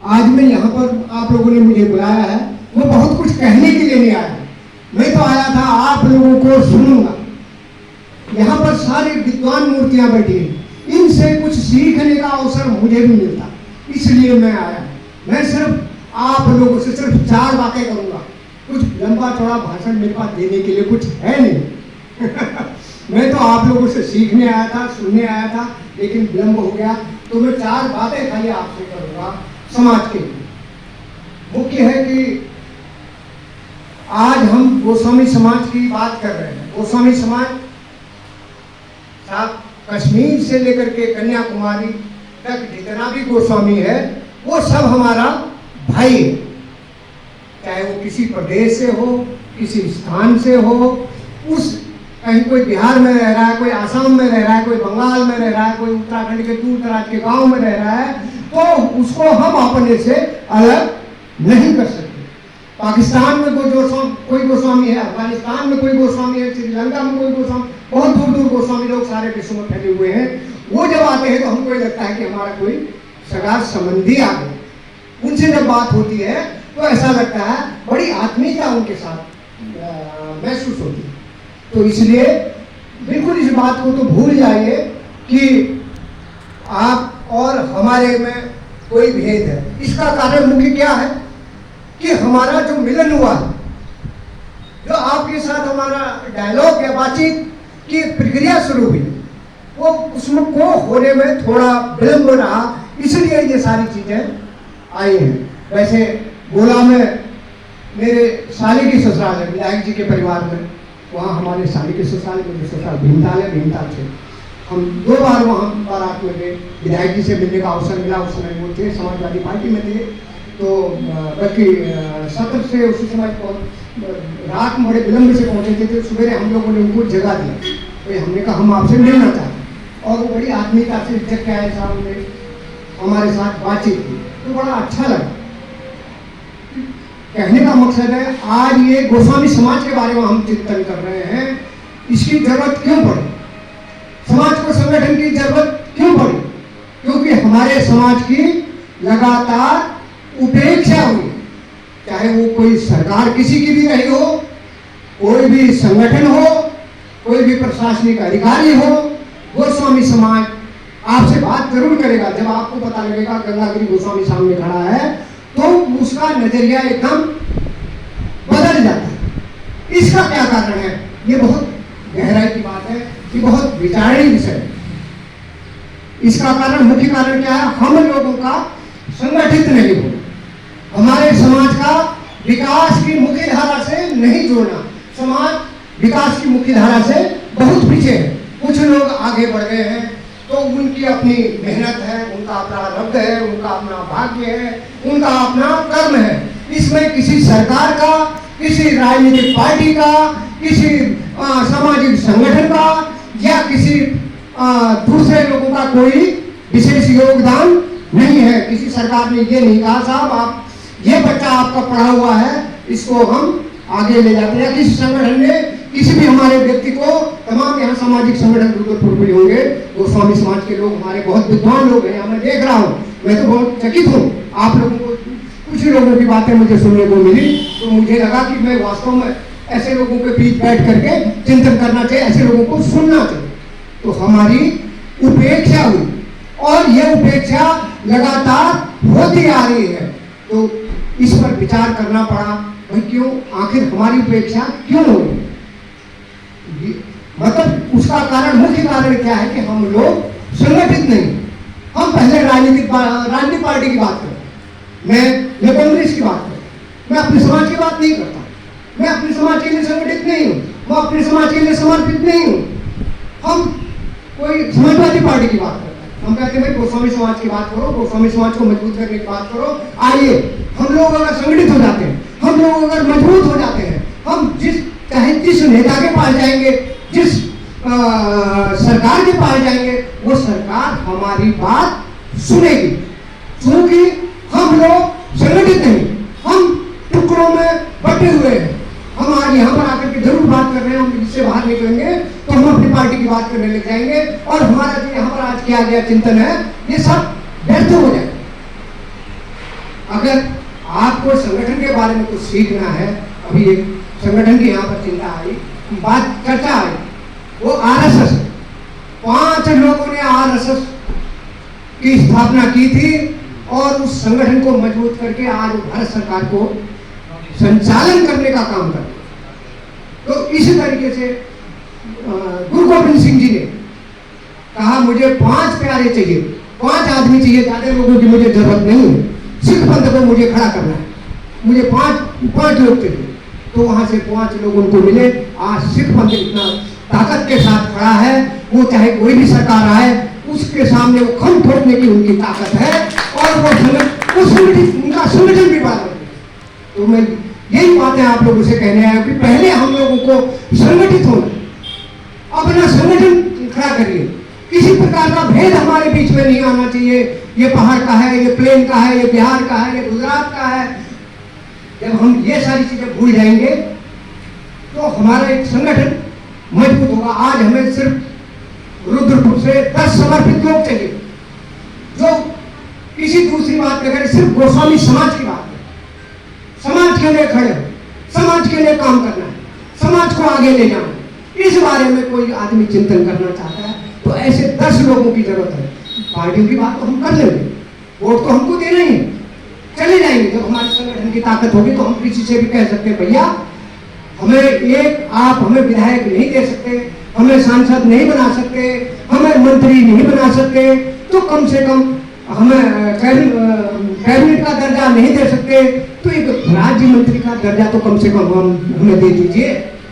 आज मैं यहाँ पर आप लोगों ने मुझे बुलाया है, मैं बहुत कुछ कहने के लिए नहीं आया। मैं तो आया था आप लोगों को सुनूंगा। यहाँ पर सारे विद्वान मूर्तियां बैठी हैं, इनसे कुछ सीखने का अवसर मुझे भी मिलता, इसलिए मैं आया। मैं सिर्फ आप लोगों से सिर्फ 4 बातें करूंगा। कुछ लंबा चौड़ा भाषण मेरे पास देने के लिए कुछ है नहीं। मैं तो आप लोगों से सीखने आया था, सुनने आया था, लेकिन विलंब हो गया, तो मैं 4 बातें खाली आपसे करूंगा समाज के लिए। मुख्य है कि आज हम गोस्वामी समाज की बात कर रहे हैं। गोस्वामी समाज साहब कश्मीर से लेकर के कन्याकुमारी तक जितना भी गोस्वामी है वो सब हमारा भाई है, चाहे वो किसी प्रदेश से हो, किसी स्थान से हो, उस कहीं कोई बिहार में रह रहा है, कोई आसाम में रह रहा है, कोई बंगाल में रह रहा है, कोई उत्तराखंड के दूर दराज के गांव में रह रहा है, तो उसको हम अपने से अलग नहीं कर सकते। पाकिस्तान में कोई गोस्वामी है, अफगानिस्तान में कोई गोस्वामी है, श्रीलंका में कोई गोस्वामी, बहुत दूर दूर गोस्वामी लोग सारे विश्व में फैले हुए हैं। वो जब आते हैं तो हमको लगता है कि हमारा कोई सगा संबंधी आ गए। उनसे जब बात होती है तो ऐसा लगता है बड़ी आत्मीयता उनके साथ महसूस होती है। तो इसलिए बिल्कुल इस बात को तो भूल जाइए कि आप और हमारे में कोई भेद है। इसका कारण मुख्य क्या है कि हमारा जो मिलन हुआ, जो आपके साथ हमारा डायलॉग या बातचीत की प्रक्रिया शुरू हुई, वो उसमें को होने में थोड़ा विलंब रहा, इसलिए ये सारी चीजें आई हैं। वैसे गोला में मेरे साली की ससुराल है, विधायक जी के परिवार में, वहाँ हमारे साली के ससुराल, मेरे ससुराल भीमताल है, भीमताल से हम 2 बार वहाँ बारात में गए। विधायक जी से मिलने का अवसर मिला, उस समय वो थे समाजवादी पार्टी में थे, तो बल्कि सत्र से उसी समय रात में बड़े विलंब से पहुँचे थे। सवेरे हम लोगों ने उनको जगा दिया, तो हमने कहा हम आपसे मिलना चाहते हैं, और वो बड़ी आत्मीयता से इज्जत के आए साहब ने हमारे साथ बातचीत की, तो बड़ा अच्छा लगा। कहने का मकसद है आज ये गोस्वामी समाज के बारे में हम चिंतन कर रहे हैं। इसकी जरूरत क्यों पड़ी, समाज को संगठन की जरूरत क्यों पड़ी? क्योंकि हमारे समाज की लगातार उपेक्षा हुई, चाहे वो कोई सरकार किसी की भी रही हो, कोई भी संगठन हो, कोई भी प्रशासनिक अधिकारी हो, गोस्वामी समाज आपसे बात जरूर करेगा। जब आपको पता लगेगा गंगागिरी गोस्वामी सामने खड़ा है तो उसका नजरिया एकदम बदल जाता है। इसका क्या कारण है? ये बहुत गहराई की बात है, ये बहुत विचारणीय विषय है। इसका कारण, मुख्य कारण क्या है? हम लोगों का संगठित नहीं होना, हमारे समाज का विकास की मुख्य धारा से नहीं जोड़ना। समाज विकास की मुख्य धारा से बहुत पीछे है। कुछ लोग आगे बढ़ गए हैं तो उनकी अपनी मेहनत है, उनका अपना रब्द है, उनका अपना भाग्य है, उनका अपना कर्म है। इसमें किसी सरकार का, किसी राजनीतिक पार्टी का, किसी सामाजिक संगठन का या किसी दूसरे लोगों का कोई विशेष योगदान नहीं है। किसी सरकार ने ये नहीं कहा साहब आप ये बच्चा आपका पढ़ा हुआ है, इसको हम आगे ले जाते हैं। किसी संगठन ने किसी भी हमारे व्यक्ति को, तमाम यहाँ सामाजिक संगठन रुद्रपुर में होंगे, गोस्वामी समाज के लोग हमारे बहुत विद्वान लोग हैं, मैं देख रहा हूँ, मैं तो बहुत चकित हूँ। आप लोगों को कुछ ही लोगों की बातें मुझे सुनने को मिली, तो मुझे लगा कि मैं वास्तव में ऐसे लोगों के बीच बैठ करके चिंतन करना चाहिए, ऐसे लोगों को सुनना चाहिए। तो हमारी उपेक्षा हुई और यह उपेक्षा लगातार होती आ रही है, तो इस पर विचार करना पड़ा भाई क्यों, आखिर हमारी उपेक्षा क्यों हो रही? मतलब उसका कारण, मुख्य कारण क्या है कि हम लोग संगठित नहीं। हम पहले राजनीतिक पार्टी की बात करें, मैं कांग्रेस की बात करूं, मैं अपने समाज की बात नहीं करता, मैं अपने समाज के लिए संगठित नहीं हूं, मैं अपने समाज के लिए समर्पित नहीं हूं। हम कोई समाजवादी पार्टी की बात करते हैं, हम कहते हैं भाई गोस्वामी समाज की बात करो, गोस्वामी समाज को मजबूत करने की बात करो। आइए हम लोग अगर संगठित हो जाते हैं, हम लोग अगर मजबूत हो जाते हैं, हम जिस नेता के पास जाएंगे, जिस सरकार के पास जाएंगे, वो सरकार हमारी बात सुनेगी। क्योंकि हम लोग संगठित नहीं, हम टुकड़ों में बटे हुए हैं। हम आज यहाँ पर आकर के जरूर बात कर रहे हैं, हम इससे बाहर निकलेंगे तो हम अपनी पार्टी की बात करने लग जाएंगे और हमारा जो यहाँ पर आज किया गया चिंतन है ये सब व्यर्थ हो जाए। अगर आपको संगठन के बारे में कुछ सीखना है, अभी एक संगठन की यहाँ पर चिंता आई, बात चर्चा आई, वो आरएसएस। 5 लोगों ने आरएसएस की स्थापना की थी और उस संगठन को मजबूत करके आज भारत सरकार को संचालन करने का काम कर। तो इसी तरीके से गुरु गोविंद सिंह जी ने कहा मुझे 5 प्यारे चाहिए, 5 आदमी चाहिए, ज्यादा लोगों की मुझे जरूरत नहीं है, सिख पंथ को मुझे खड़ा करना है, मुझे 5 लोग चाहिए। तो वहां से 5 लोग उनको मिले। आज सिख पंथ इतना ताकत के साथ खड़ा है, वो चाहे कोई भी सरकार आए उसके सामने वो खम ठोकने की उनकी ताकत है और वो संगठन उनका संगठन भी बात है। तो मैं यही बातें आप लोगों से कहने आया कि पहले हम लोगों को संगठित होना, अपना संगठन खड़ा करिए। किसी प्रकार का भेद हमारे बीच में नहीं आना चाहिए, ये पहाड़ का है, ये प्लेन का है, ये बिहार का है, ये गुजरात का है। जब हम ये सारी चीजें भूल जाएंगे तो हमारा एक संगठन मजबूत होगा। आज हमें सिर्फ रुद्रपुर से 10 समर्पित लोग चाहिए जो किसी दूसरी बात न करें, सिर्फ गोस्वामी समाज की बात है, समाज के लिए खड़े हो, समाज के लिए काम करना है, समाज को आगे ले जाना है। इस बारे में कोई आदमी चिंतन करना चाहता है तो ऐसे 10 लोगों की जरूरत है। पार्टियों की बात तो हम कर लेंगे, वोट तो हमको देना ही है, चले जाएंगे। जब हमारे संगठन की ताकत होगी तो हम किसी से भी कह सकते हैं भैया हमें आप हमें विधायक नहीं दे सकते, हमें सांसद नहीं बना सकते, हमें मंत्री नहीं बना सकते, तो कम से कम हमें कैबिनेट का दर्जा नहीं दे सकते, तो एक राज्य मंत्री का दर्जा तो कम से कम हमें दे दीजिए।